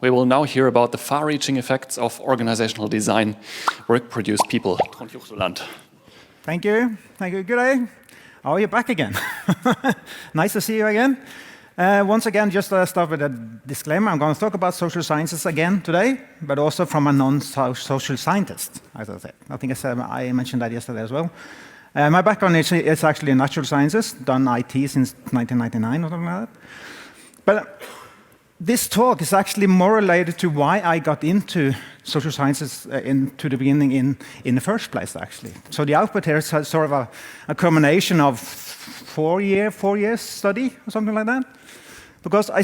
We will now hear about the far-reaching effects of organizational design, work-produced people. Trond Hjorteland. Thank you. Thank you. Good day. Oh, you're back again. Nice to see you again. Once again, just to start with a disclaimer, I'm going to talk about social sciences again today, but also from a non-social scientist, as I said. I think I mentioned that yesterday as well. My background is actually in natural sciences, done IT since 1999 or something like that. But this talk is actually more related to why I got into social sciences to the beginning in the first place, actually. So the output here is sort of a combination of 4 years study or something like that. Because I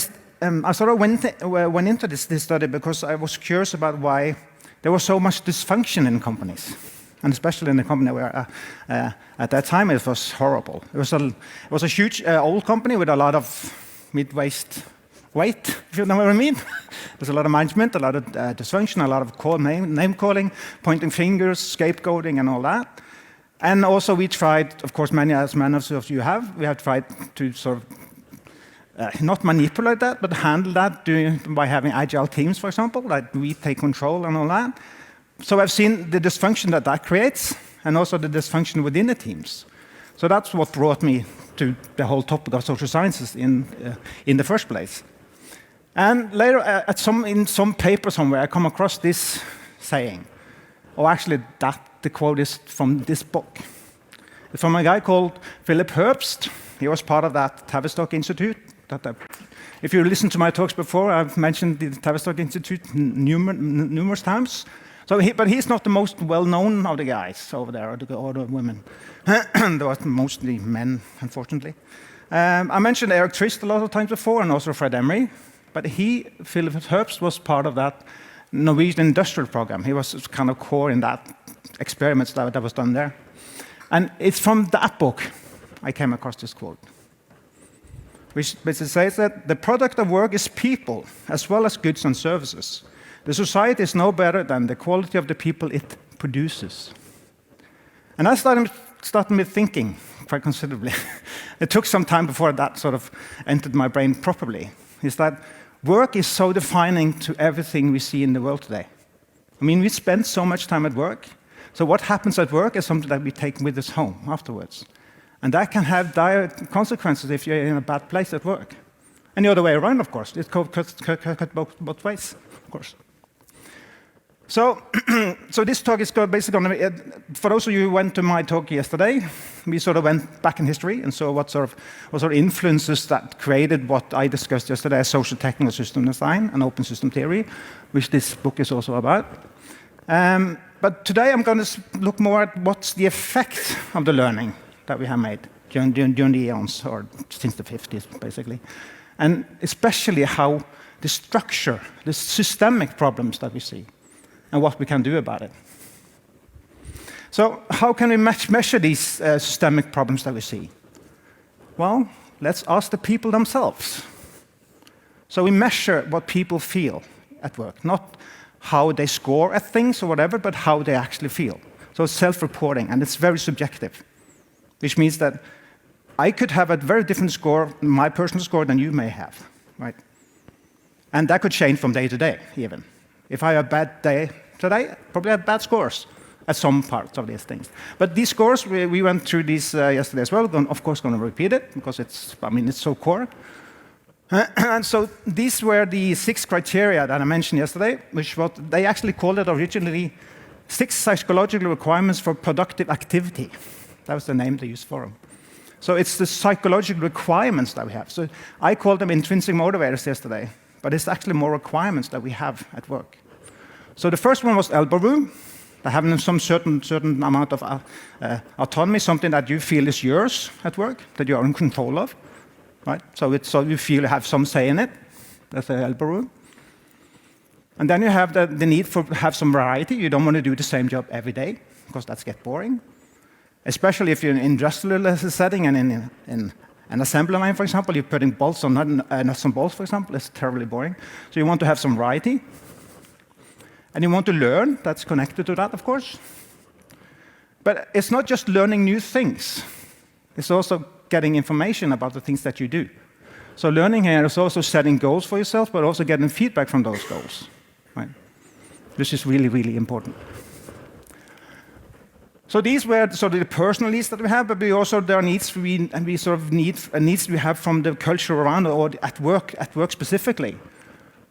sort of went into this study because I was curious about why there was so much dysfunction in companies. And especially in the company where at that time it was horrible. It was a huge old company with a lot of mid-waist weight, if you know what I mean. There's a lot of management, a lot of dysfunction, a lot of name calling, pointing fingers, scapegoating, and all that. And also we tried, of course, many of you have, we have tried to sort of not manipulate that, but handle that by having agile teams, for example, like we take control and all that. So I've seen the dysfunction that creates, and also the dysfunction within the teams. So that's what brought me to the whole topic of social sciences in the first place. And later, in some paper somewhere, I come across this saying. Or actually, the quote is from this book. It's from a guy called Philip Herbst. He was part of that Tavistock Institute. If you listen to my talks before, I've mentioned the Tavistock Institute numerous times. But he's not the most well-known of the guys over there, or the women. There was mostly men, unfortunately. I mentioned Eric Trist a lot of times before, and also Fred Emery. But Philip Herbst, was part of that Norwegian industrial program. He was kind of core in that experiments that was done there. And it's from that book I came across this quote, which basically says that the product of work is people, as well as goods and services. The society is no better than the quality of the people it produces. And I started me thinking quite considerably. It took some time before that sort of entered my brain properly. Is that work is so defining to everything we see in the world today. I mean, we spend so much time at work. So what happens at work is something that we take with us home afterwards. And that can have dire consequences if you're in a bad place at work. And the other way around, of course. It cut both ways, of course. So this talk is basically going to be, for those of you who went to my talk yesterday, we sort of went back in history and saw what sort of influences that created what I discussed yesterday as socio-technical system design and open system theory, which this book is also about. But today I'm going to look more at what's the effect of the learning that we have made during the eons, or since the 50s, basically. And especially how the structure, the systemic problems that we see, and what we can do about it. So how can we measure these systemic problems that we see? Well, let's ask the people themselves. So we measure what people feel at work, not how they score at things or whatever, but how they actually feel. So it's self-reporting, and it's very subjective, which means that I could have a very different score, my personal score, than you may have, right? And that could change from day to day, even. If I have a bad day today, probably have bad scores at some parts of these things. But these scores, we went through these yesterday as well. Of course, going to repeat it because it's so core. And so these were the 6 criteria that I mentioned yesterday, which they actually called it originally 6 psychological requirements for productive activity. That was the name they used for them. So it's the psychological requirements that we have. So I called them intrinsic motivators yesterday. But it's actually more requirements that we have at work. So the first one was elbow room, having some certain amount of autonomy, something that you feel is yours at work, that you are in control of, right? So you feel you have some say in it. That's the elbow room. And then you have the need for have some variety. You don't want to do the same job every day, because that gets boring. Especially if you're in an industrial setting and in an assembly line, for example, you're putting bolts on nuts and bolts, for example, it's terribly boring. So you want to have some variety. And you want to learn, that's connected to that, of course. But it's not just learning new things. It's also getting information about the things that you do. So learning here is also setting goals for yourself, but also getting feedback from those goals. Right? This is really, really important. So these were sort of the personal needs that we have, but we also there are needs we sort of needs we have from the culture around or at work specifically.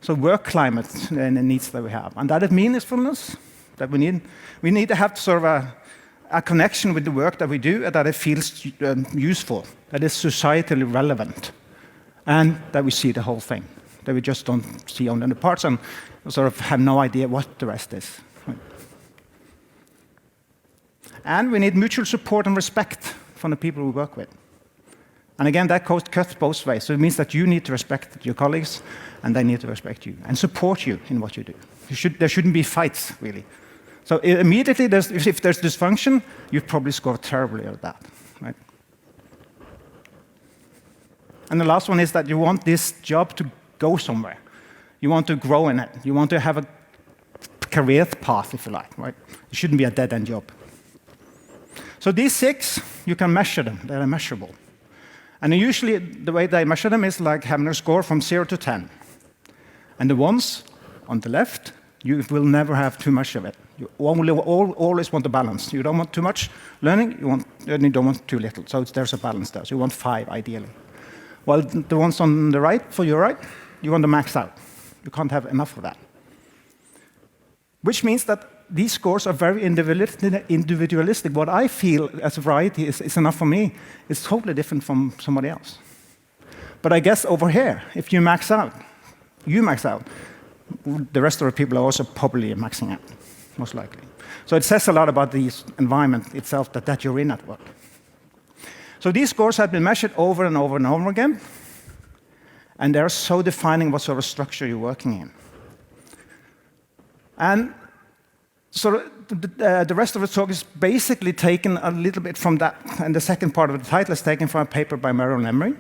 So work climate and the needs that we have, and that is meaningfulness that we need to have sort of a connection with the work that we do, and that it feels useful, that is societally relevant, and that we see the whole thing, that we just don't see only the parts and sort of have no idea what the rest is. And we need mutual support and respect from the people we work with. And again, that cuts both ways. So it means that you need to respect your colleagues, and they need to respect you and support you in what you do. There shouldn't be fights, really. So immediately, if there's dysfunction, you probably score terribly at that. Right? And the last one is that you want this job to go somewhere. You want to grow in it. You want to have a career path, if you like. Right? It shouldn't be a dead-end job. So these 6, you can measure them. They're measurable. And usually, the way they measure them is like having a score from 0 to 10. And the ones on the left, you will never have too much of it. You always want a balance. You don't want too much learning, you don't want too little. So there's a balance there. So you want 5, ideally. While the ones on the right, for your right, you want to max out. You can't have enough of that. Which means that these scores are very individualistic. What I feel as a variety is enough for me is totally different from somebody else. But I guess over here, if you max out, the rest of the people are also probably maxing out, most likely. So it says a lot about the environment itself that you're in at work. So these scores have been measured over and over and over again, and they're so defining what sort of structure you're working in. And so the rest of the talk is basically taken a little bit from that, and the second part of the title is taken from a paper by Marilyn Emery.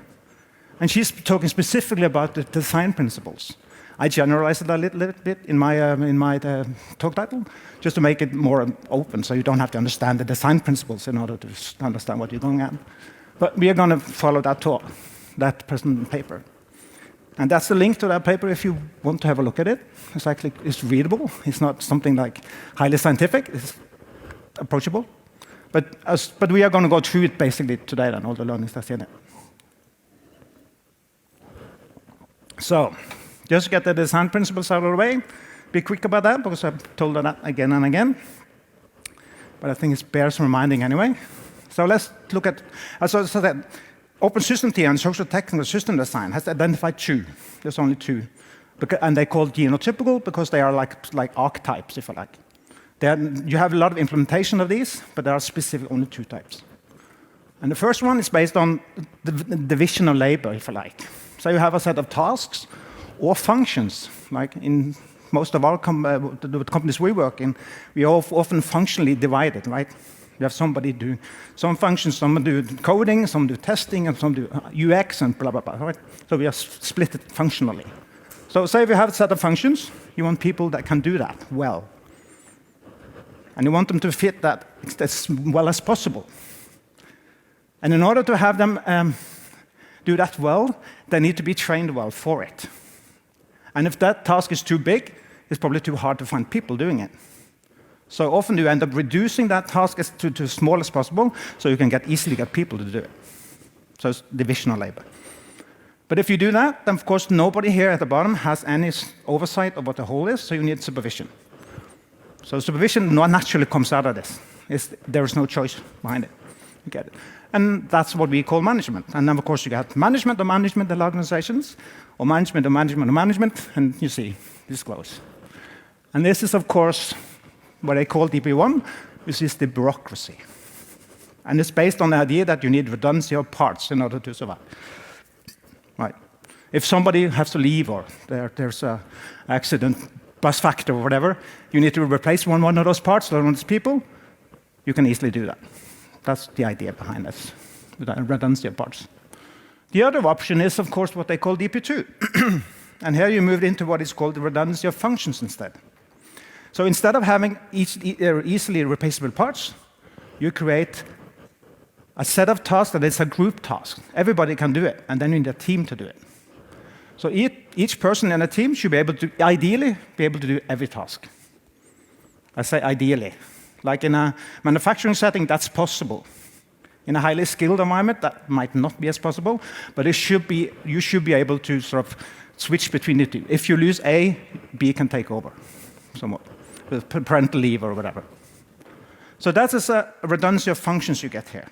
And she's talking specifically about the design principles. I generalized it a little bit in my talk title, just to make it more open, so you don't have to understand the design principles in order to understand what you're going at. But we are going to follow that talk, that present paper. And that's the link to that paper if you want to have a look at it. It's readable. It's not something like highly scientific. It's approachable. But we are going to go through it basically today, and all the learnings that's in it. So, just to get the design principles out of the way, be quick about that, because I've told that again and again. But I think it bears reminding anyway. So let's look at, so that open system theory and socio-technical system design has identified 2. There's only 2. And they're called genotypical because they are like archetypes, if you like. You have a lot of implementation of these, but there are specific only 2 types. And the first one is based on the division of labor, if you like. So you have a set of tasks or functions, like in most of our the companies we work in, we are often functionally divided, right? You have somebody do some functions, some do coding, some do testing, and some do UX, and blah, blah, blah, right? So we are split it functionally. So say if you have a set of functions, you want people that can do that well. And you want them to fit that as well as possible. And in order to have them do that well, they need to be trained well for it. And if that task is too big, it's probably too hard to find people doing it. So often you end up reducing that task to as small as possible, so you can easily get people to do it. So it's division of labor. But if you do that, then of course nobody here at the bottom has any oversight of what the whole is, so you need supervision. So supervision naturally comes out of this. There is no choice behind it. You get it. And that's what we call management. And then of course you get management of organizations, or management of management, and you see, this close. And this is of course what I call DP1, which is the bureaucracy. And it's based on the idea that you need redundancy of parts in order to survive. Right. If somebody has to leave, or there's an accident, bus factor, or whatever, you need to replace one of those parts, or one of those people, you can easily do that. That's the idea behind this, redundancy of parts. The other option is, of course, what they call DP2. And here you moved into what is called the redundancy of functions instead. So instead of having easily replaceable parts, you create a set of tasks that is a group task. Everybody can do it, and then you need a team to do it. So each person in a team should be able to, ideally, be able to do every task. I say ideally. Like in a manufacturing setting, that's possible. In a highly skilled environment, that might not be as possible, but you should be able to sort of switch between the two. If you lose A, B can take over, somewhat, with parental leave or whatever. So that is a redundancy of functions you get here.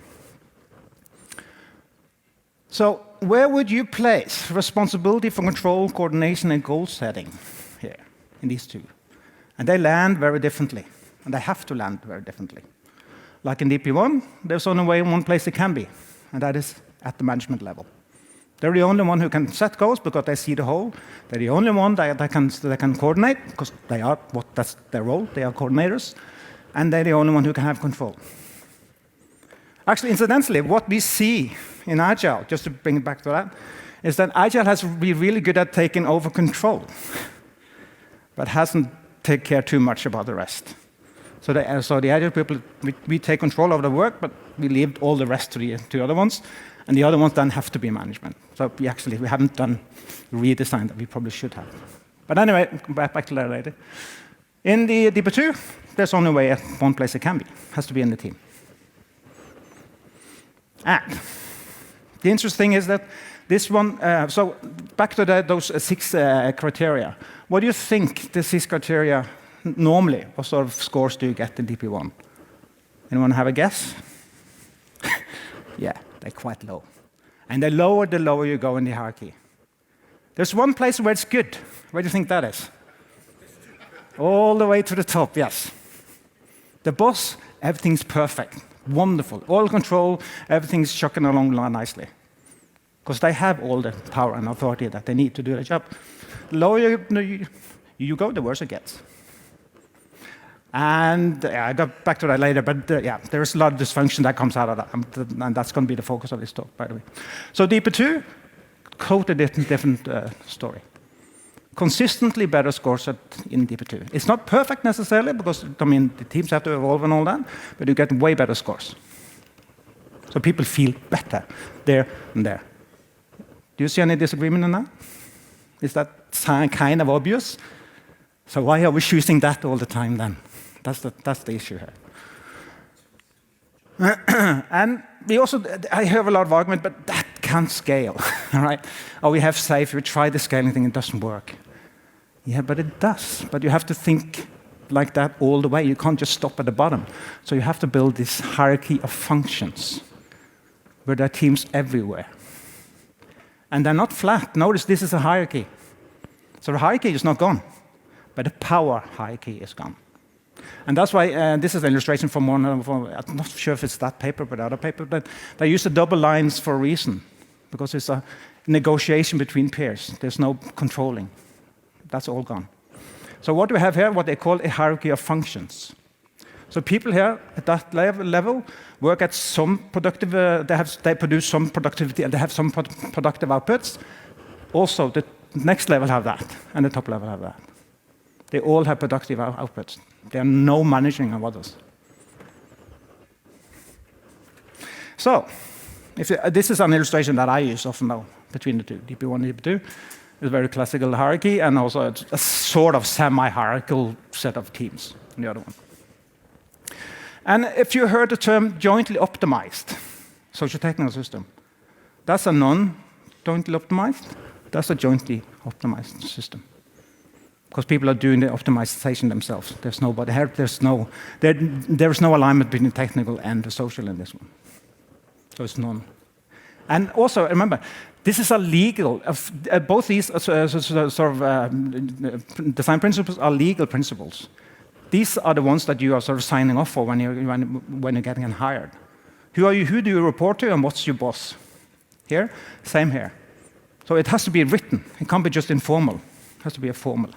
So where would you place responsibility for control, coordination, and goal setting here in these two? And they land very differently, and they have to land very differently. Like in DP1, there's only one place they can be, and that is at the management level. They're the only one who can set goals because they see the whole. They're the only one that can coordinate because that's their role. They are coordinators, and they're the only one who can have control. Actually, incidentally, what we see in Agile, just to bring it back to that, is that Agile has been really good at taking over control, but hasn't taken care too much about the rest. So the Agile people, we take control of the work, but we leave all the rest to the other ones, and the other ones then have to be management. So we haven't done redesign that we probably should have. But anyway, back to that later. In the DP2, there's only one place it can be. It has to be in the team. And the interesting thing is that this one, so back to those 6 criteria. What do you think the 6 criteria normally, what sort of scores do you get in DP1? Anyone have a guess? Yeah, they're quite low. And the lower you go in the hierarchy. There's one place where it's good. Where do you think that is? All the way to the top, yes. The boss, everything's perfect. Wonderful. All control, everything's chugging along nicely. Because they have all the power and authority that they need to do the job. The lower you go, the worse it gets. And I got back to that later, but there's a lot of dysfunction that comes out of that, and that's going to be the focus of this talk, by the way. So DP2, totally different story. Consistently better scores in DP2. It's not perfect necessarily, because the teams have to evolve and all that, but you get way better scores. So people feel better there and there. Do you see any disagreement in that? Is that kind of obvious? So why are we choosing that all the time then? That's the issue here. And I hear a lot of argument, but that can't scale, all right? Oh, we have safe, we try the scaling thing, it doesn't work. Yeah, but it does. But you have to think like that all the way. You can't just stop at the bottom. So you have to build this hierarchy of functions where there are teams everywhere. And they're not flat. Notice this is a hierarchy. So the hierarchy is not gone, but the power hierarchy is gone. And that's why this is an illustration from one. I'm not sure if it's that paper, but the other paper. But they use the double lines for a reason, because it's a negotiation between peers. There's no controlling. That's all gone. So what we have here, what they call a hierarchy of functions. So people here at that level work at some productive. They produce some productivity, and they have some productive outputs. Also, the next level have that, and the top level have that. They all have productive outputs. There are no managing of others. So, this is an illustration that I use often now between the two, DP1 and DP2. It's a very classical hierarchy, and also a sort of semi-hierarchical set of teams in the other one. And if you heard the term jointly optimized, socio-technical system, that's a non-jointly optimized, that's a jointly optimized system. Because people are doing the optimization themselves. There's nobody here, there's no alignment between the technical and the social in this one. So it's none. And also, remember, this is a legal, both these design principles are legal principles. These are the ones that you are sort of signing off for when you're getting hired. Who do you report to, and what's your boss? Here, same here. So it has to be written. It can't be just informal. It has to be a formal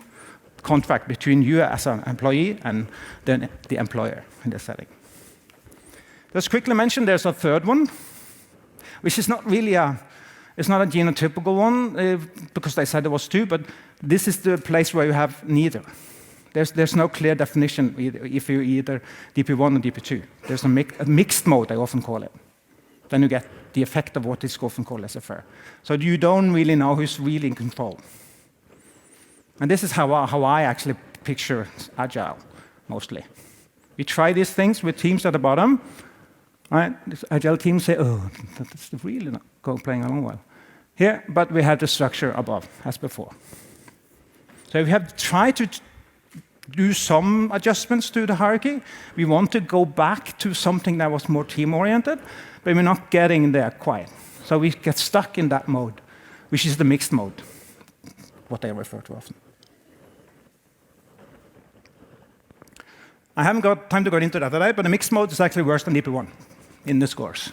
contract between you as an employee and then the employer in this setting. Just quickly mention there's a third one, which is not really it's not a genotypical one, because they said there was 2, but this is the place where you have neither. There's no clear definition if you're either DP1 or DP2. There's a mixed mode, I often call it. Then you get the effect of what is often called laissez-faire. So you don't really know who's really in control. And this is how I actually picture Agile, mostly. We try these things with teams at the bottom. Right? This Agile teams say, oh, that's really not playing along well. Here, but we have the structure above, as before. So we have tried to do some adjustments to the hierarchy. We want to go back to something that was more team-oriented, but we're not getting there quite. So we get stuck in that mode, which is the mixed mode, what I refer to often. I haven't got time to go into that today, but the mixed mode is actually worse than DP1 in the scores,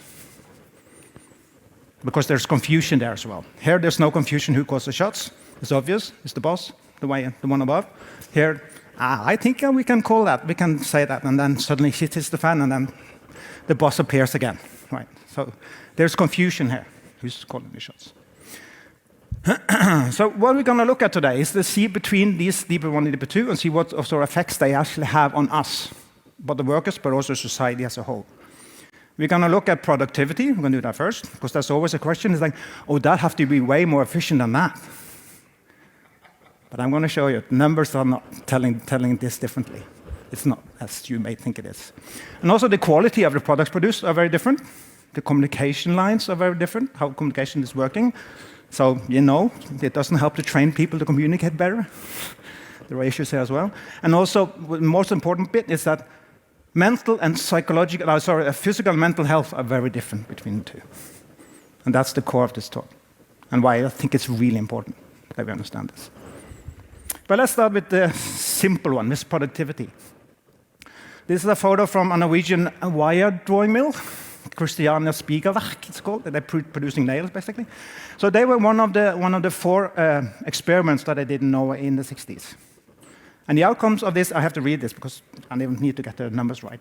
because there's confusion there as well. Here, there's no confusion who calls the shots. It's obvious. It's the boss, the one above. Here, I think we can call that. We can say that, and then suddenly shit hits the fan, and then the boss appears again. Right. So there's confusion here. Who's calling the shots? So what we're going to look at today is to see between these DP1 and DP2 and see what sort of effects they actually have on us, both the workers, but also society as a whole. We're going to look at productivity. We're going to do that first, because there's always a question. It's like, oh, that have to be way more efficient than that. But I'm going to show you, numbers are not telling this differently. It's not as you may think it is. And also the quality of the products produced are very different. The communication lines are very different, how communication is working. So, it doesn't help to train people to communicate better. There are issues here as well. And also, the most important bit is that mental and physical and mental health are very different between the two. And that's the core of this talk, and why I think it's really important that we understand this. But let's start with the simple one, this productivity. This is a photo from a Norwegian wire drawing mill, Christiania Spigerverk, it's called. They're producing nails, basically. So they were one of the 4 experiments that I did in Norway in the 60s. And the outcomes of this, I have to read this because I need to get the numbers right.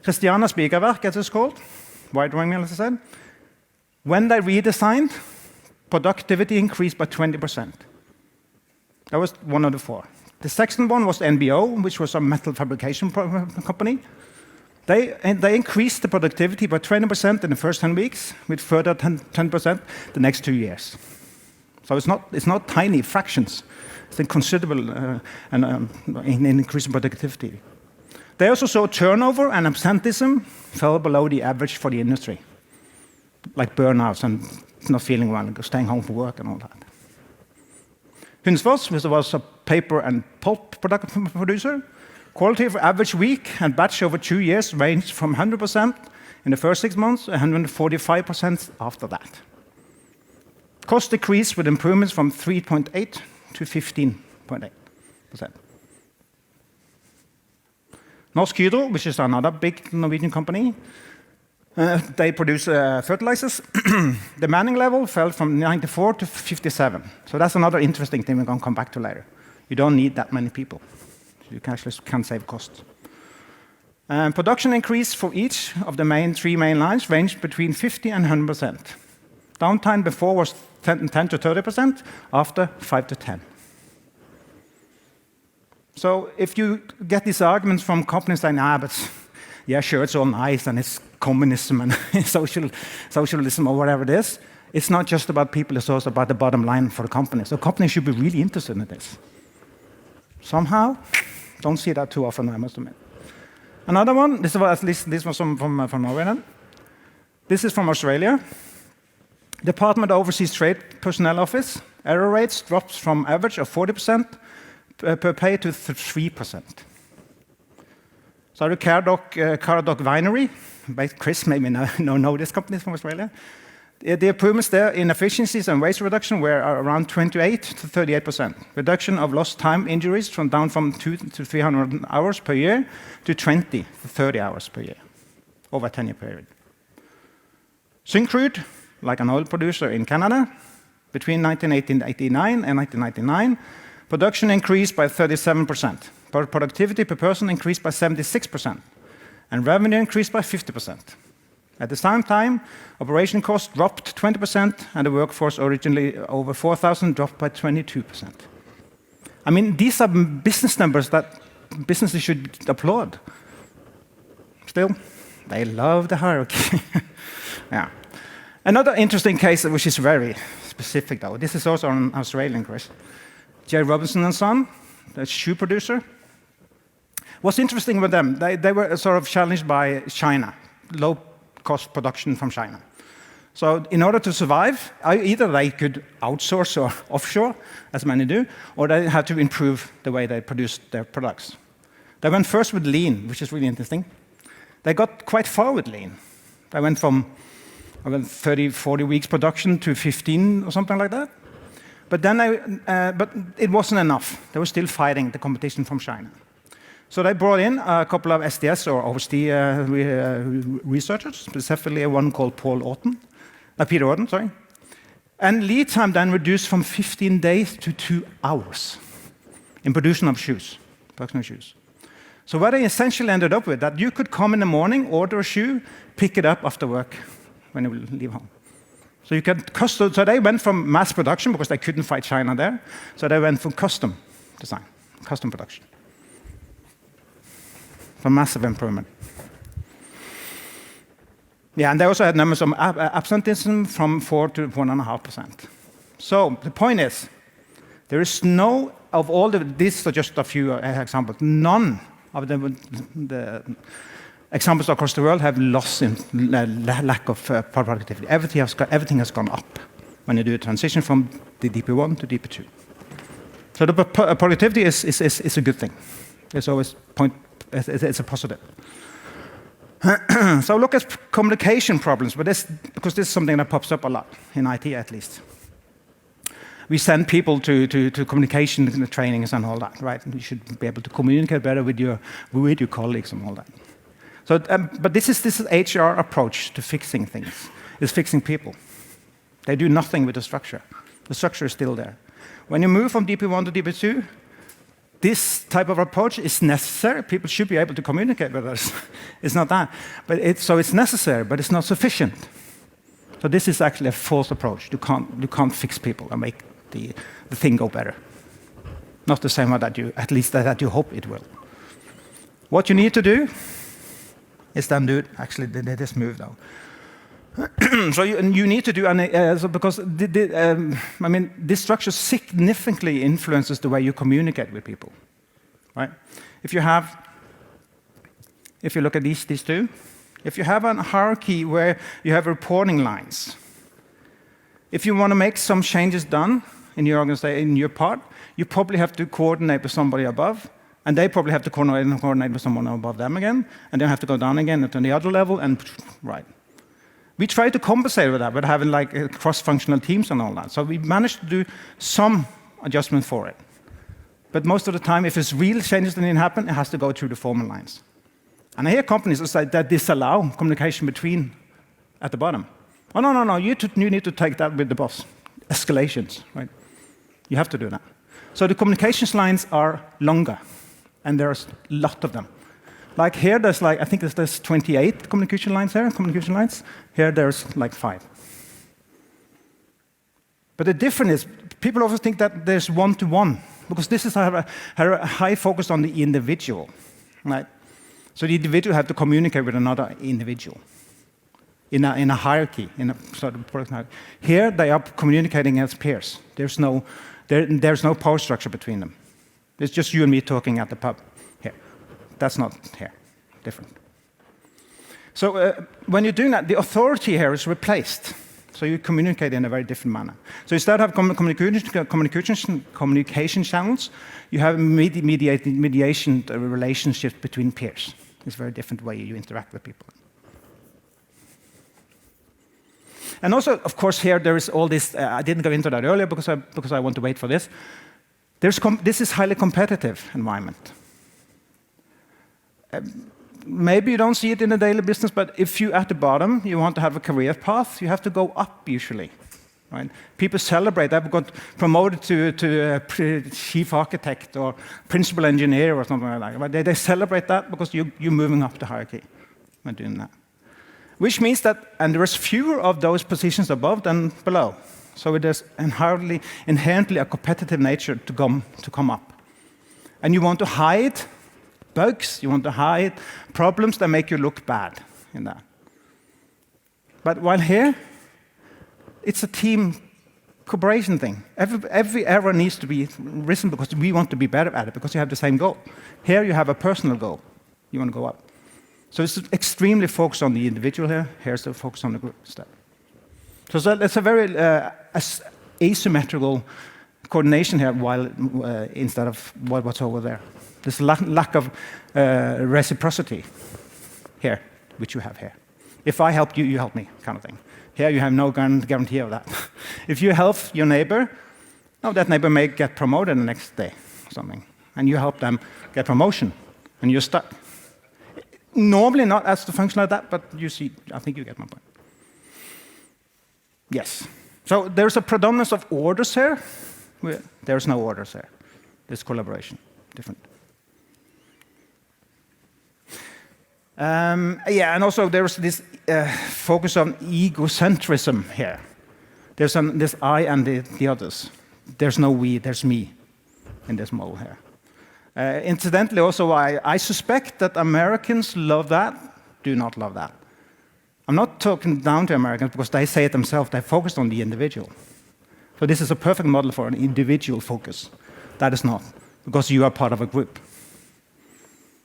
Christiania Spigerverk, as it's called, wire drawing mill, as I said. When they redesigned, productivity increased by 20%. That was one of the 4. The second one was NBO, which was a metal fabrication company. They increased the productivity by 20% in the first 10 weeks, with further 10% the next 2 years. So it's not tiny fractions. It's a considerable increase in productivity. They also saw turnover and absenteeism fell below the average for the industry, like burnouts and not feeling well, staying home from work and all that. Hunsfors, which was a paper and pulp product producer, quality for average week and batch over 2 years ranged from 100% in the first 6 months to 145% after that. Cost decreased with improvements from 3.8 to 15.8%. Norsk Hydro, which is another big Norwegian company, they produce fertilizers. The manning level fell from 94 to 57. So that's another interesting thing we're going to come back to later. You don't need that many people. You can save costs. Production increase for each of the 3 main lines ranged between 50 and 100%. Downtime before was 10 to 30%, after 5 to 10. So if you get these arguments from companies saying, but yeah, sure, it's all nice, and it's communism and socialism or whatever it is, it's not just about people, it's also about the bottom line for the company. So companies should be really interested in this. Somehow, don't see that too often, I must admit. Another one, this was from Norway then. This is from Australia. Department of Overseas Trade Personnel Office, error rates drops from average of 40% per pay to 3%. So the Caradoc Winery, Chris maybe know this company from Australia. The improvements there in efficiencies and waste reduction were around 28 to 38%. Reduction of lost time injuries down from 200 to 300 hours per year to 20 to 30 hours per year over a 10-year period. Syncrude, like an oil producer in Canada, between 1989 and 1999, production increased by 37%. Productivity per person increased by 76%, and revenue increased by 50%. At the same time, operation costs dropped 20%, and the workforce, originally over 4,000, dropped by 22%. I mean, these are business numbers that businesses should applaud. Still, they love the hierarchy. Yeah. Another interesting case, which is very specific, though, this is also an Australian case. J. Robinson and Son, the shoe producer. What's interesting with them, they were sort of challenged by China, low-cost production from China. So in order to survive, either they could outsource or offshore, as many do, or they had to improve the way they produced their products. They went first with lean, which is really interesting. They got quite far with lean. They went from 30, 40 weeks production to 15 or something like that. But then but it wasn't enough. They were still fighting the competition from China. So they brought in a couple of SDS or OSD researchers, specifically one called Peter Orton, sorry. And lead time then reduced from 15 days to 2 hours in production of shoes. So what they essentially ended up with, that you could come in the morning, order a shoe, pick it up after work when you leave home. So you can custom. So they went from mass production because they couldn't fight China there. So they went from custom design, custom production. For massive improvement. Yeah, and they also had numbers of absenteeism from 4 to 1.5%. So the point is, there is no, of all these are just a few examples, none of the examples across the world have lost in lack of productivity. Everything has gone up when you do a transition from the DP1 to DP2. So the productivity is a good thing. It's always it's a positive. So look at communication problems, because this is something that pops up a lot, in IT at least. We send people to communication trainings and all that, right? You should be able to communicate better with your colleagues and all that. So, but this is HR approach to fixing things, is fixing people. They do nothing with the structure. The structure is still there. When you move from DP1 to DP2, this type of approach is necessary. People should be able to communicate with us. It's not that. But it's necessary, but it's not sufficient. So this is actually a false approach. You can't fix people and make the thing go better. Not the same way that you hope it will. What you need to do is then do actually this move though. So you need to do because this structure significantly influences the way you communicate with people, right? If you look at these two, if you have a hierarchy where you have reporting lines, if you want to make some changes done in your organization, in your part, you probably have to coordinate with somebody above, and they probably have to coordinate with someone above them again, and then have to go down again to the other level, and right. We try to compensate with that, with having like cross-functional teams and all that. So we managed to do some adjustment for it. But most of the time, if it's real changes that need to happen, it has to go through the formal lines. And I hear companies that disallow communication between at the bottom. Oh, no, you need to take that with the boss. Escalations, right? You have to do that. So the communications lines are longer, and there's a lot of them. Like here, there's I think there's 28 communication lines here, Here, there's like 5. But the difference is, people always think that there's one-to-one, because this is a high focus on the individual, right? So the individual have to communicate with another individual in a hierarchy, in a sort of product hierarchy. Here, they are communicating as peers. There's no power structure between them. It's just you and me talking at the pub. That's not here, different. So when you're doing that, the authority here is replaced. So you communicate in a very different manner. So instead of communication channels, you have mediation relationships between peers. It's a very different way you interact with people. And also, of course, here there is all this. I didn't go into that earlier because I want to wait for this. This is highly competitive environment. Maybe you don't see it in the daily business, but if you at the bottom, you want to have a career path, you have to go up usually. Right? People celebrate. They've got promoted to chief architect or principal engineer or something like that. But they celebrate that because you're moving up the hierarchy by doing that. Which means that, and there is fewer of those positions above than below. So it is inherently a competitive nature to come up. And you want to hide bugs, you want to hide problems that make you look bad in that. But while here, it's a team cooperation thing. Every error needs to be risen because we want to be better at it, because you have the same goal. Here you have a personal goal. You want to go up. So it's extremely focused on the individual here. Here's the focus on the group step. So it's a very asymmetrical coordination here, while instead of what's over there. There's lack of reciprocity here, which you have here. If I help you, you help me, kind of thing. Here you have no guarantee of that. If you help your neighbor, that neighbor may get promoted the next day or something, and you help them get promotion, and you're stuck. Normally not as the function like that, but you see, I think you get my point. Yes. So there's a predominance of orders here. There's no orders here. There's collaboration. Different. And also there's this focus on egocentrism here. There's this I and the others. There's no we, there's me in this model here. Incidentally, also, I suspect that Americans love that, do not love that. I'm not talking down to Americans because they say it themselves, they focus on the individual. So this is a perfect model for an individual focus. That is not, because you are part of a group.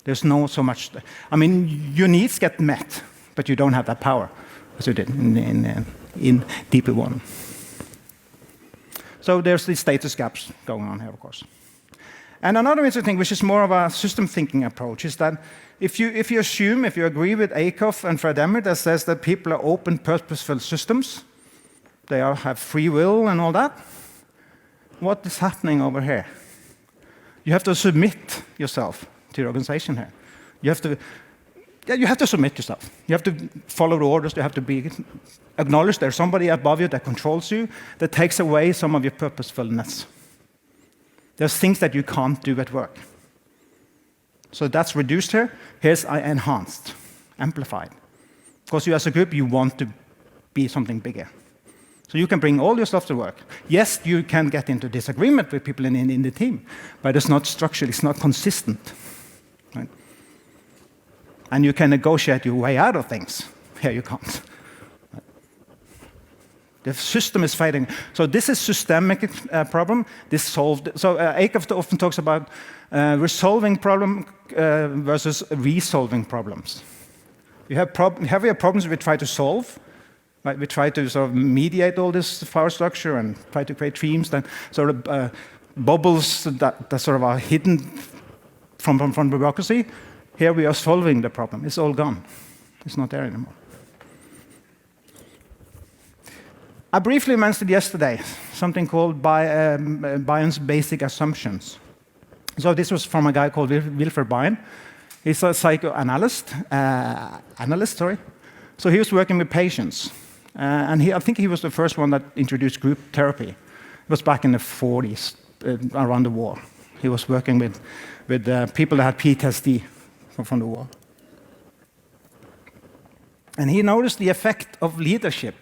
There's no so much. I mean, your needs get met, but you don't have that power, as you did in DP1. So there's these status gaps going on here, of course. And another interesting thing, which is more of a system thinking approach, is that if you agree with Akoff and Fredemir that says that people are open, purposeful systems, they all have free will and all that, what is happening over here? You have to submit yourself to your organization here. You have to submit yourself. You have to follow the orders. You have to acknowledge there's somebody above you that controls you, that takes away some of your purposefulness. There's things that you can't do at work. So that's reduced here. Here's enhanced, amplified. Because you as a group, you want to be something bigger. So you can bring all your stuff to work. Yes, you can get into disagreement with people in the team, but it's not structured, it's not consistent. Right? And you can negotiate your way out of things. Here you can't. The system is fading. So this is systemic problem. This solved. So Akoff often talks about resolving problem versus resolving problems. We have problems we try to solve. Right? We try to sort of mediate all this power structure and try to create streams that sort of bubbles that sort of are hidden from bureaucracy. Here we are solving the problem. It's all gone. It's not there anymore. I briefly mentioned yesterday something called Bayon's basic assumptions. So this was from a guy called Wilfred Bayon. He's a psychoanalyst. So he was working with patients. And I think he was the first one that introduced group therapy. It was back in the 40s, around the war. He was working with people that had PTSD from the war. And he noticed the effect of leadership.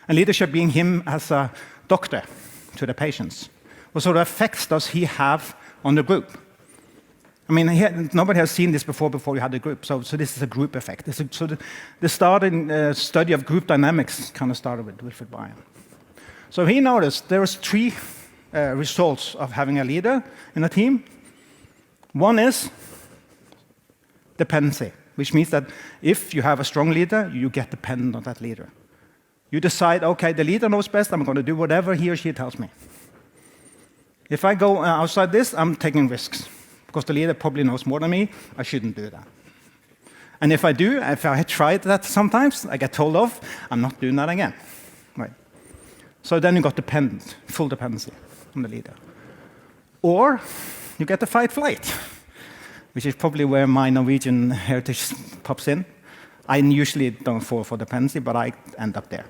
And leadership being him as a doctor to the patients. What sort of effects does he have on the group? I mean, nobody has seen this before you had the group, so this is a group effect. So the study of group dynamics kind of started with Wilfred Bayon. So he noticed there was 3 results of having a leader in a team. One is dependency, which means that if you have a strong leader, you get dependent on that leader. You decide, okay, the leader knows best, I'm going to do whatever he or she tells me. If I go outside this, I'm taking risks. Because the leader probably knows more than me, I shouldn't do that. And if I tried that sometimes, I get told off, I'm not doing that again. Right. So then you got dependent, full dependency on the leader. Or you get the fight-flight, which is probably where my Norwegian heritage pops in. I usually don't fall for dependency, but I end up there.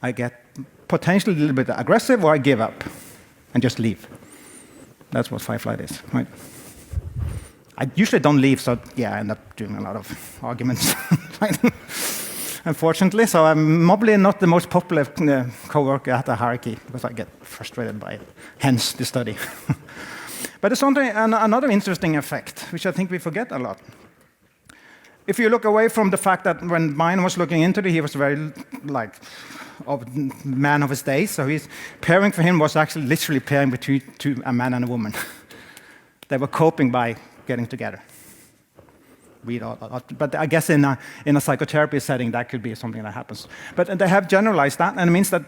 I get potentially a little bit aggressive, or I give up and just leave. That's what fight-flight is, right? I usually don't leave, so yeah, I end up doing a lot of arguments, unfortunately. So I'm probably not the most popular co-worker at the hierarchy, because I get frustrated by it, hence the study. But there's another interesting effect, which I think we forget a lot. if you look away from the fact that when Mine was looking into it, he was very like a man of his days. So his pairing for him was actually literally pairing between a man and a woman. They were coping by getting together. But I guess in a psychotherapy setting, that could be something that happens. But they have generalized that, and it means that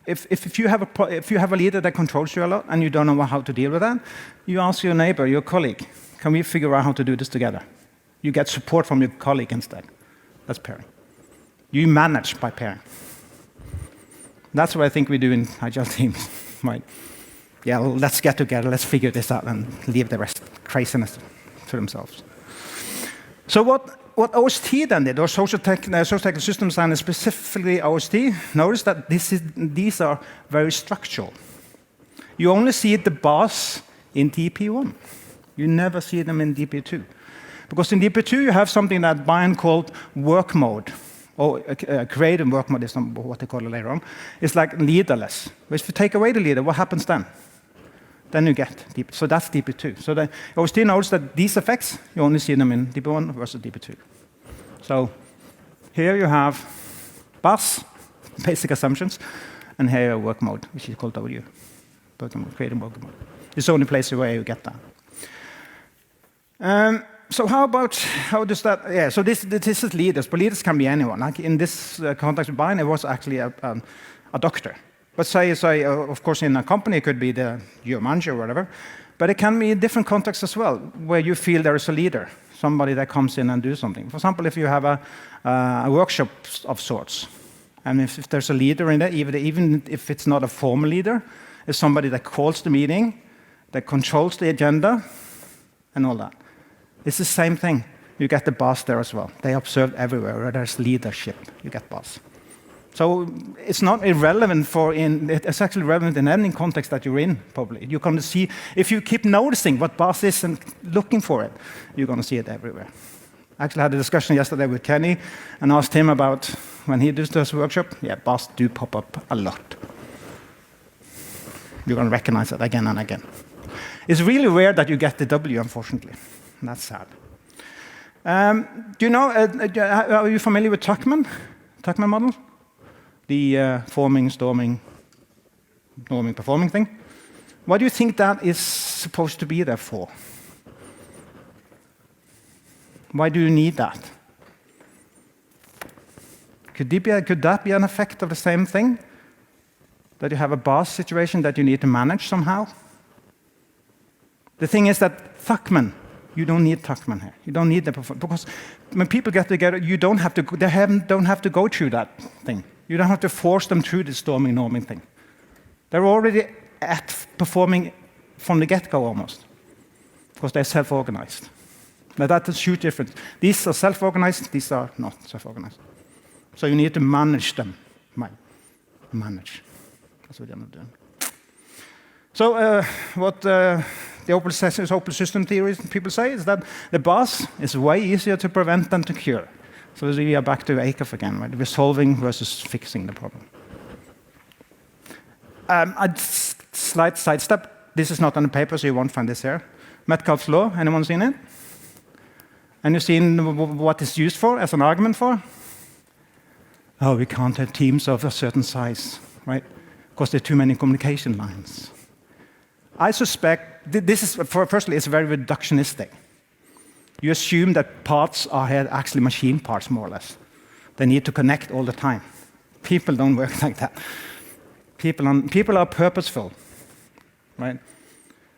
if you have a leader that controls you a lot and you don't know how to deal with that, you ask your neighbor, your colleague, can we figure out how to do this together? You get support from your colleague instead. That's pairing. You manage by pairing. That's what I think we do in agile teams. Right? Yeah, well, let's get together, let's figure this out, and leave the rest craziness to themselves. So what OST then did, or socio-technical system design, and specifically OST, notice that these are very structural. You only see the boss in DP1. You never see them in DP2. Because in DP2, you have something that Brian called work mode, or creative work mode is what they call it later on. It's like leaderless. But if you take away the leader, what happens then? Then you get DP. So that's DP2. So the OST knows that these effects, you only see them in DP1 versus DP2. So here you have BAS, basic assumptions, and here you have work mode, which is called W, creative work mode. It's the only place where you get that. So how does that? Yeah. So this is leaders, but leaders can be anyone. Like in this context with Brian, it was actually a doctor. But say, of course, in a company, it could be your manager or whatever. But it can be in different contexts as well, where you feel there is a leader, somebody that comes in and do something. For example, if you have a workshop of sorts, and if there's a leader in there, even if it's not a formal leader, it's somebody that calls the meeting, that controls the agenda, and all that. It's the same thing. You get the boss there as well. They observe everywhere where there's leadership. You get boss. So it's not irrelevant it's actually relevant in any context that you're in, probably. You're going to see, if you keep noticing what boss is and looking for it, you're going to see it everywhere. I actually had a discussion yesterday with Kenny and asked him about when he does this workshop. Yeah, boss do pop up a lot. You're going to recognize it again and again. It's really rare that you get the W, unfortunately. And that's sad. Do you know, are you familiar with Tuckman model? The forming, storming, norming, performing thing. What do you think that is supposed to be there for? Why do you need that? Could that be an effect of the same thing? That you have a boss situation that you need to manage somehow? The thing is that Tuckman, you don't need Tuckman here. You don't need the performance. Because when people get together, you don't have to go through that thing. You don't have to force them through the storming, norming thing. They're already at performing from the get-go almost, because they're self-organized. Now that's a huge difference. These are self-organized, these are not self-organized. So you need to manage them. Manage. That's what I'm doing. So what the open system theory people say is that the boss is way easier to prevent than to cure. So we are back to Acuff again, right? Resolving versus fixing the problem. I'd slight sidestep. This is not on the paper, so you won't find this here. Metcalfe's law, anyone seen it? And you've seen what it's used for, as an argument for? Oh, we can't have teams of a certain size, right? Because there are too many communication lines. I suspect, this is, firstly, it's very reductionistic. You assume that parts are actually machine parts, more or less. They need to connect all the time. People don't work like that. People are purposeful, right?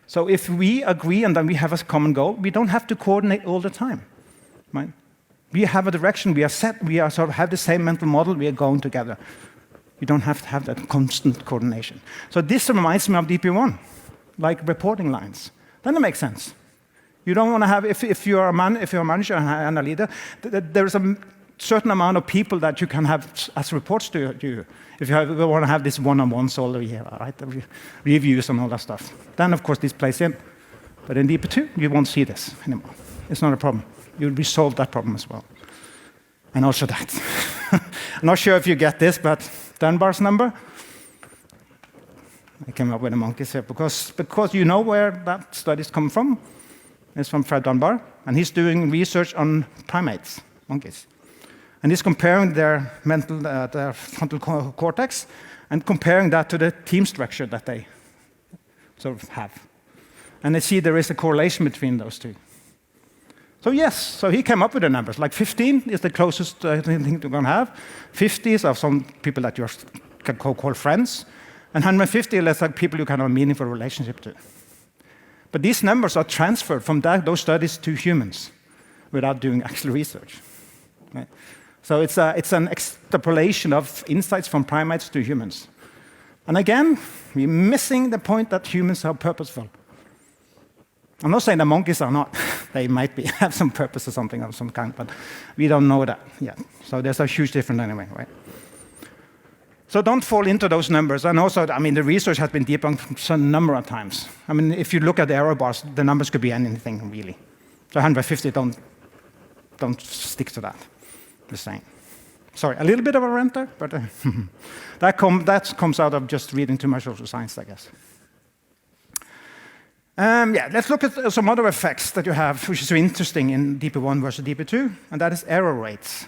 So if we agree and then we have a common goal, we don't have to coordinate all the time, right? We have a direction, we are set, we are sort of have the same mental model, we are going together. You don't have to have that constant coordination. So this reminds me of DP1, like reporting lines. Then it makes sense. You don't want to have, if you're a manager and a leader, there's a certain amount of people that you can have as reports to you. If you want to have this one-on-ones all the year, right? Reviews and all that stuff. Then, of course, this plays in. But in DP2, you won't see this anymore. It's not a problem. You'll resolve that problem as well. And also that. I'm not sure if you get this, but Dunbar's number. I came up with the monkeys here because you know where that studies come from. It's from Fred Dunbar, and he's doing research on primates, monkeys. And he's comparing their their frontal cortex and comparing that to the team structure that they sort of have. And they see there is a correlation between those two. So yes, so he came up with the numbers. Like 15 is the closest thing you're going to have. 50 are some people that you can call friends. And 150 is like people you can have a meaningful relationship to. But these numbers are transferred from those studies to humans without doing actual research. Right? So it's an extrapolation of insights from primates to humans. And again, we're missing the point that humans are purposeful. I'm not saying the monkeys are not. They might have some purpose or something of some kind, but we don't know that yet. So there's a huge difference anyway, right? So don't fall into those numbers. And also, I mean, the research has been debunked a number of times. I mean, if you look at the error bars, the numbers could be anything, really. So 150, don't stick to that. The same. Sorry, a little bit of a rant there, but that comes out of just reading too much social science, I guess. Yeah, let's look at some other effects that you have, which is so interesting in DP1 versus DP2, and that is error rates.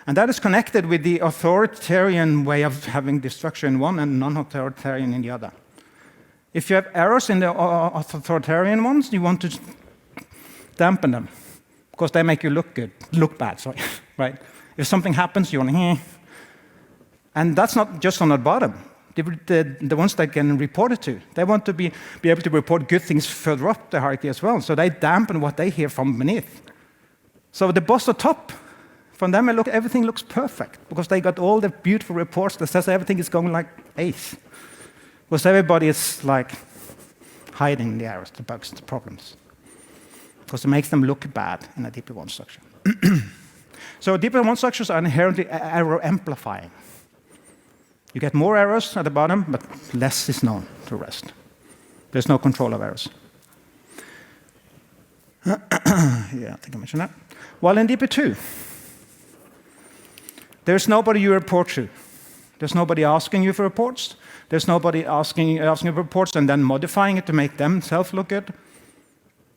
And that is connected with the authoritarian way of having the structure in one and non-authoritarian in the other. If you have errors in the authoritarian ones, you want to dampen them, because they make you look bad, sorry, right? If something happens, you want to, and that's not just on the bottom. The ones they can report it to, they want to be able to report good things further up the hierarchy as well, so they dampen what they hear from beneath. So the boss at top, from them, everything looks perfect, because they got all the beautiful reports that says everything is going like ace. Because everybody is like hiding the errors, the bugs, the problems. Because it makes them look bad in a DP1 structure. So DP1 structures are inherently error amplifying. You get more errors at the bottom, but less is known to the rest. There's no control of errors. Yeah, I think I mentioned that. While in DP2, there's nobody you report to. There's nobody asking you for reports. There's nobody asking you for reports and then modifying it to make themselves look good.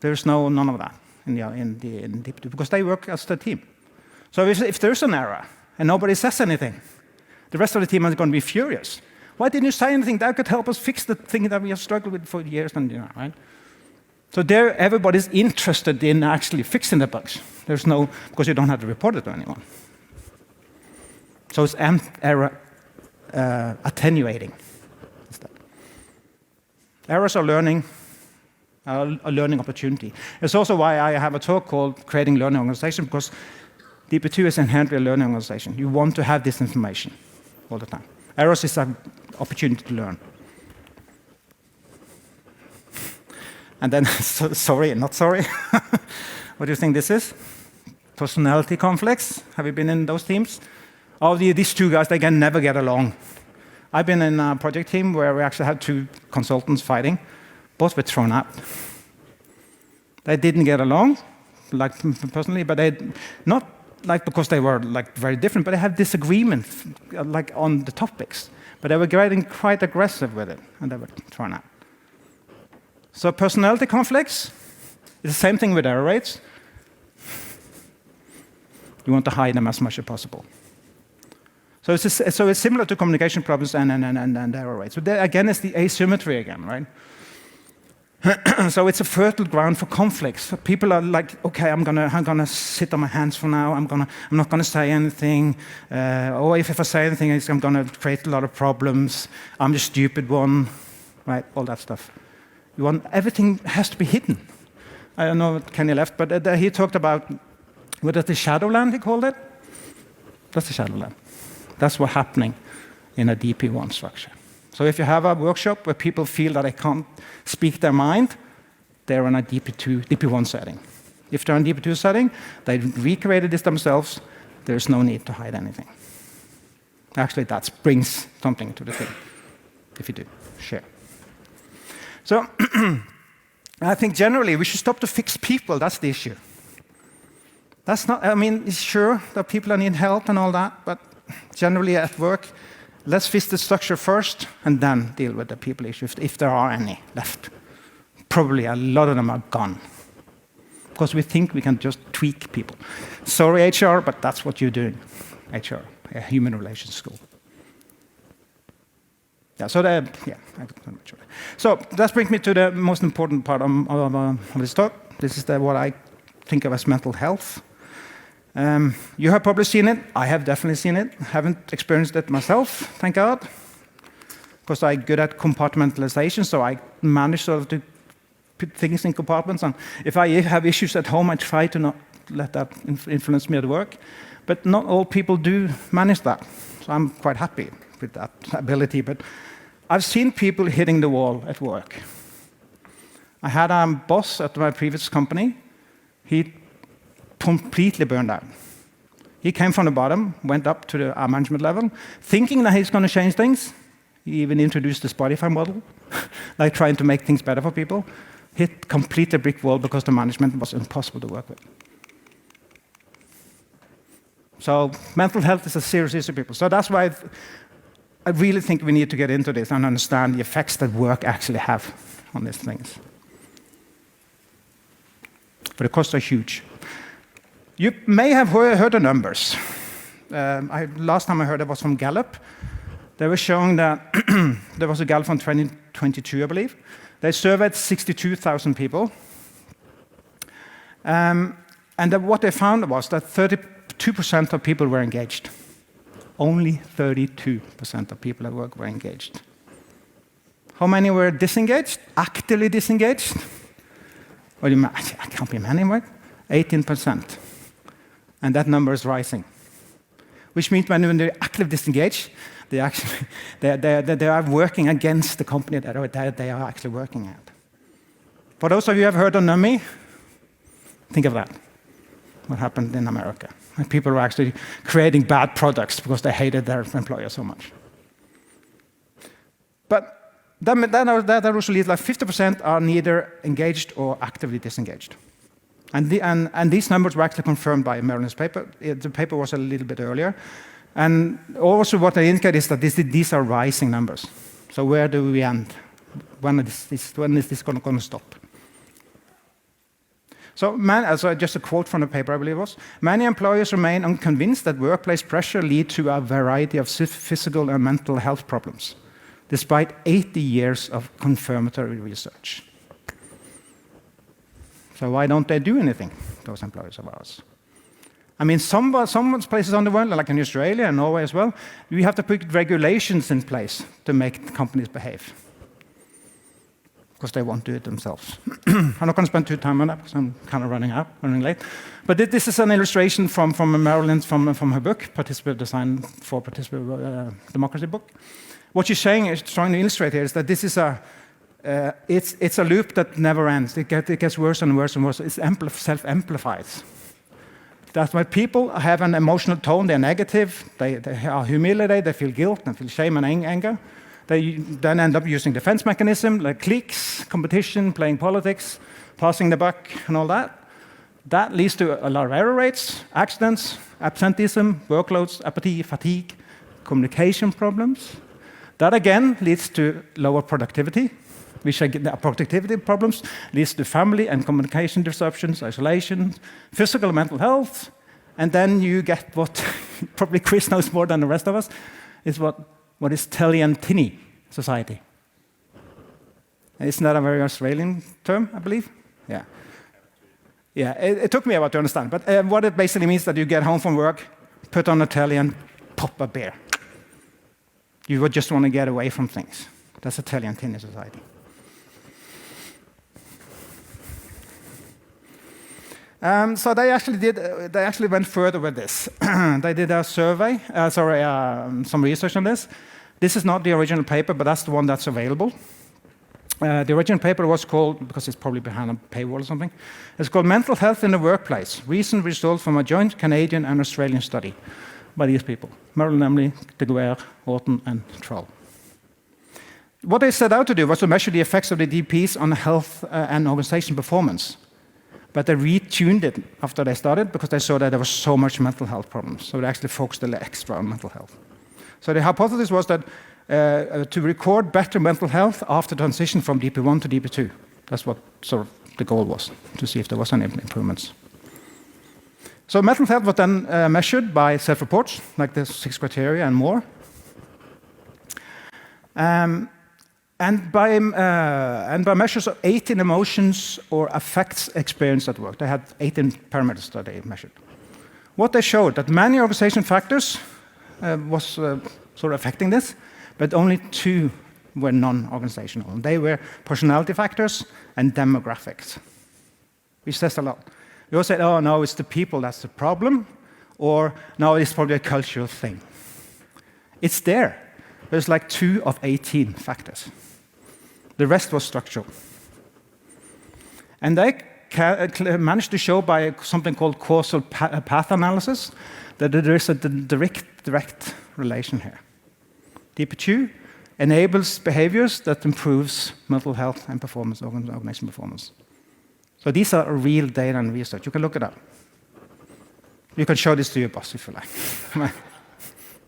There's none of that in DP2, because they work as a team. So if there's an error and nobody says anything, the rest of the team is going to be furious. Why didn't you say anything? That could help us fix the thing that we have struggled with for years, and right? So there, everybody's interested in actually fixing the bugs. There's no, because you don't have to report it to anyone. So it's error attenuating. Errors are learning, a learning opportunity. It's also why I have a talk called Creating Learning Organization, because DP2 is inherently a learning organization. You want to have this information all the time. Errors is an opportunity to learn. And then, sorry, not sorry. What do you think this is? Personality conflicts. Have you been in those teams? Oh, these two guys, they can never get along. I've been in a project team where we actually had two consultants fighting. Both were thrown out. They didn't get along, like personally, but they not like because they were like very different, but they had disagreements like on the topics. But they were getting quite aggressive with it, and they were thrown out. So personality conflicts is the same thing with error rates. You want to hide them as much as possible. So it's similar to communication problems and error rates. So there again is the asymmetry again, right? So it's a fertile ground for conflicts. So people are like, okay, I'm gonna sit on my hands for now. I'm not gonna say anything. Or if I say anything, I'm gonna create a lot of problems. I'm the stupid one, right? All that stuff. Everything has to be hidden. I don't know what Kenny left, but he talked about what is the shadowland he called it. That's the shadowland. That's what's happening in a DP1 structure. So if you have a workshop where people feel that they can't speak their mind, they're in a DP1 setting. If they're in a DP2 setting, they recreated this themselves, there's no need to hide anything. Actually, that brings something to the thing, if you do share. So I think generally we should stop to fix people, that's the issue. That's not, I mean, it's sure that people need help and all that, but generally at work, let's fix the structure first and then deal with the people issue, if there are any left. Probably a lot of them are gone. because we think we can just tweak people. Sorry, HR, but that's what you're doing. HR, a human relations school. Yeah, so that brings me to the most important part of this talk. This is what I think of as mental health. You have probably seen it. I have definitely seen it. Haven't experienced it myself, thank God, because I'm good at compartmentalization, so I manage sort of to put things in compartments. And if I have issues at home, I try to not let that influence me at work. But not all people do manage that, so I'm quite happy with that ability. But I've seen people hitting the wall at work. I had a boss at my previous company. He completely burned out. He came from the bottom, went up to the management level, thinking that he's going to change things. He even introduced the Spotify model, like trying to make things better for people. Hit completely brick wall because the management was impossible to work with. So mental health is a serious issue, people. So that's why I really think we need to get into this and understand the effects that work actually have on these things. But the costs are huge. You may have heard the numbers. Last time I heard it was from Gallup. They were showing that there was a Gallup from 2022, I believe. They surveyed 62,000 people. And what they found was that 32% of people were engaged. Only 32% of people at work were engaged. How many were disengaged? Actively disengaged? Well, I can't be many, right? 18%. And that number is rising. Which means when they're actively disengaged, they are working against the company that they are actually working at. For those of you who have heard of NUMMI, think of that. What happened in America. And people were actually creating bad products because they hated their employer so much. But that also leads like 50% are neither engaged or actively disengaged. And these numbers were actually confirmed by Maryland's paper. The paper was a little bit earlier. And also what they indicate is that these are rising numbers. So where do we end? When is this going to stop? So just a quote from the paper, I believe it was. Many employers remain unconvinced that workplace pressure leads to a variety of physical and mental health problems, despite 80 years of confirmatory research. So why don't they do anything, those employers of ours? I mean, some places on the world, like in Australia and Norway as well, we have to put regulations in place to make companies behave. Because they won't do it themselves. I'm not going to spend too time on that because I'm kind of running late. But this is an illustration from Maryland, from her book, Participative Design for Participative Democracy book. What she's saying is trying to illustrate here is that this is it's a loop that never ends. It gets worse and worse and worse. It's self-amplifies. That's why people have an emotional tone. They're negative. They are humiliated. They feel guilt and feel shame and anger. They then end up using defense mechanism like cliques, competition, playing politics, passing the buck, and all that. That leads to a lot of error rates, accidents, absenteeism, workloads, apathy, fatigue, communication problems. That again leads to lower productivity, which the productivity problems leads to family and communication disruptions, isolation, physical and mental health, and then you get what probably Chris knows more than the rest of us, is what is Telly and Tinny society. Isn't that a very Australian term, I believe? Yeah. Yeah, it took me a while to understand, but what it basically means is that you get home from work, put on a telly and pop a beer. You would just want to get away from things. That's a Telly and Tinny society. So they actually went further with this. They did a survey, some research on this. This is not the original paper, but that's the one that's available. The original paper was called, because it's probably behind a paywall or something, it's called Mental Health in the Workplace, Recent Results from a Joint Canadian and Australian Study by these people, Merrill, Nemley, De Guerre, Orton, and Trond. What they set out to do was to measure the effects of the DPs on health and organization performance. But they retuned it after they started because they saw that there was so much mental health problems. So they actually focused a little extra on mental health. So the hypothesis was that to record better mental health after transition from DP1 to DP2. That's what sort of the goal was, to see if there was any improvements. So mental health was then measured by self-reports, like the 6 criteria and more. And by measures of 18 emotions or affects experienced at work. They had 18 parameters that they measured. What they showed, that many organization factors was sort of affecting this, but only 2 were non-organizational. They were personality factors and demographics, which says a lot. We all said, oh, no, it's the people that's the problem, or no, it's probably a cultural thing. It's there. There's like 2 of 18 factors. The rest was structural. And they managed to show by something called causal path analysis that there is a direct relation here. DP2 enables behaviors that improves mental health and performance, organization performance. So these are real data and research. You can look it up. You can show this to your boss if you like.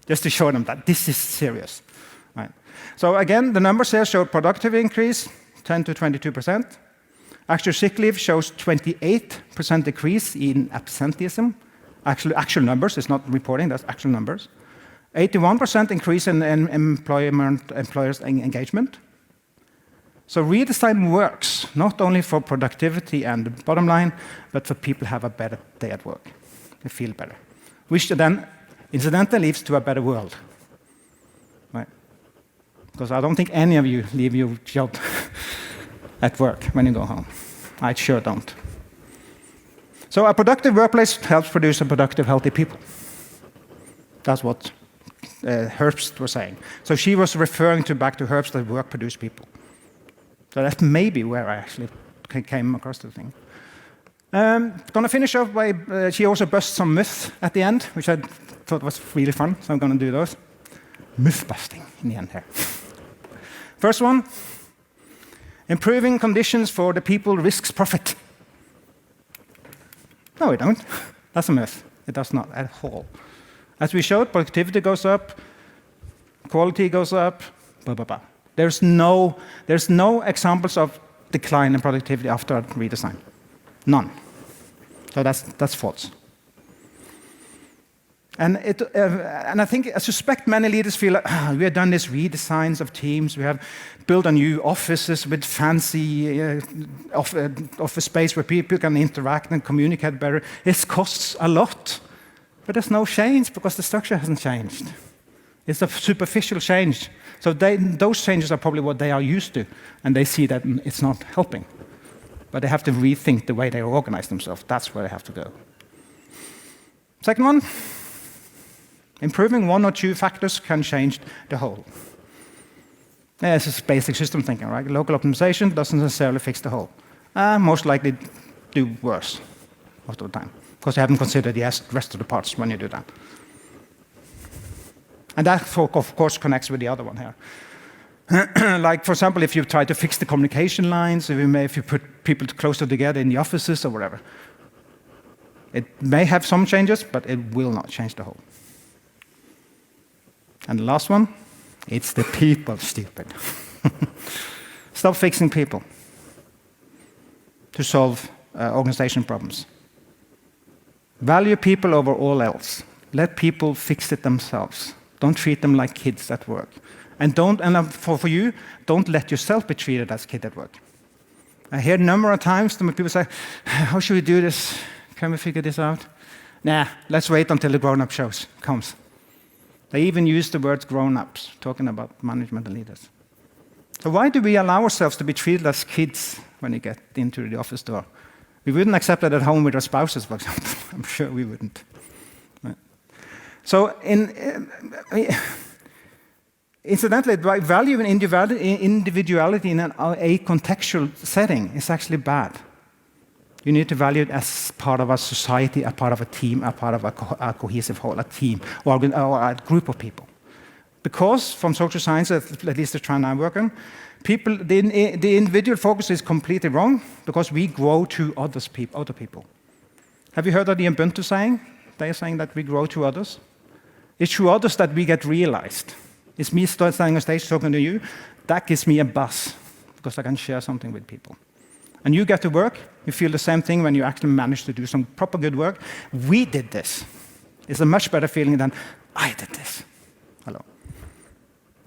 Just to show them that this is serious. Right. So again, the numbers here show productivity increase, 10 to 22%. Actual sick leave shows 28% decrease in absenteeism. Actual numbers, it's not reporting, that's actual numbers. 81% increase in employers' engagement. So redesign works, not only for productivity and the bottom line, but for people to have a better day at work. They feel better. Which then, incidentally, leads to a better world. Right? Because I don't think any of you leave your job at work when you go home. I sure don't. So a productive workplace helps produce a productive, healthy people. That's what Herbst was saying. So she was referring back to Herbst that work produce people. So that's maybe where I actually came across the thing. Going to finish off by, she also busts some myths at the end, which I thought was really fun, so I'm going to do those. Mythbusting in the end here. First one, improving conditions for the people risks profit. No, it don't. That's a myth. It does not at all. As we showed, productivity goes up, quality goes up, blah, blah, blah. There's no examples of decline in productivity after a redesign. None. So that's false. And I suspect many leaders feel like, we have done these redesigns of teams, we have built a new offices with fancy office space where people can interact and communicate better. It costs a lot, but there's no change because the structure hasn't changed. It's a superficial change. So those changes are probably what they are used to, and they see that it's not helping. But they have to rethink the way they organize themselves. That's where they have to go. Second one, improving 1 or 2 factors can change the whole. Yeah, this is basic system thinking, right? Local optimization doesn't necessarily fix the whole. Most likely do worse most of the time, because you haven't considered the rest of the parts when you do that. And that, of course, connects with the other one here. Like, for example, if you try to fix the communication lines, if you put people closer together in the offices or whatever, it may have some changes, but it will not change the whole. And the last one, it's the people, stupid. Stop fixing people to solve organization problems. Value people over all else. Let people fix it themselves. Don't treat them like kids at work. And for you, don't let yourself be treated as a kid at work. I hear a number of times when people say, how should we do this? Can we figure this out? Nah, let's wait until the grown-up shows comes. They even use the words grown-ups, talking about management and leaders. So why do we allow ourselves to be treated as kids when we get into the office door? We wouldn't accept that at home with our spouses, for example. I'm sure we wouldn't. Right. So incidentally, valuing individuality in a contextual setting is actually bad. You need to value it as part of a society, a part of a team, a part of a cohesive whole, a team, or a group of people. Because from social science, at least the Trond I work on, the individual focus is completely wrong because we grow to other people. Have you heard of the Ubuntu saying? They are saying that we grow to others. It's through others that we get realized. It's me standing on stage talking to you. That gives me a buzz because I can share something with people. And you get to work, you feel the same thing when you actually manage to do some proper good work. We did this. It's a much better feeling than, I did this. Hello.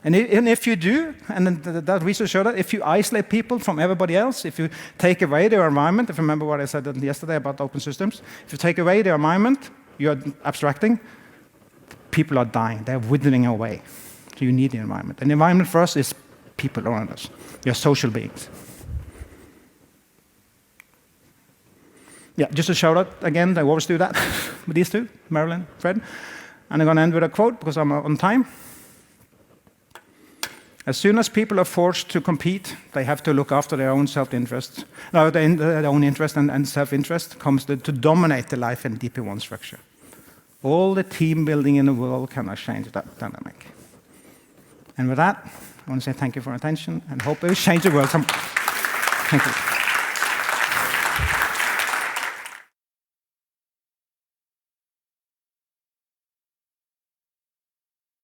And if you do, and that research showed that, if you isolate people from everybody else, if you take away their environment, if you remember what I said yesterday about open systems, if you take away their environment, you're abstracting, people are dying, they're withering away. So you need the environment. And the environment for us is people around us. We are social beings. Yeah, just a shout out again, I always do that with these two, Marilyn, Fred. And I'm going to end with a quote because I'm on time. As soon as people are forced to compete, they have to look after their own self-interest. No, their own interest and self-interest comes to dominate the life in DP1 structure. All the team building in the world cannot change that dynamic. And with that, I want to say thank you for your attention and hope it will change the world. Thank you.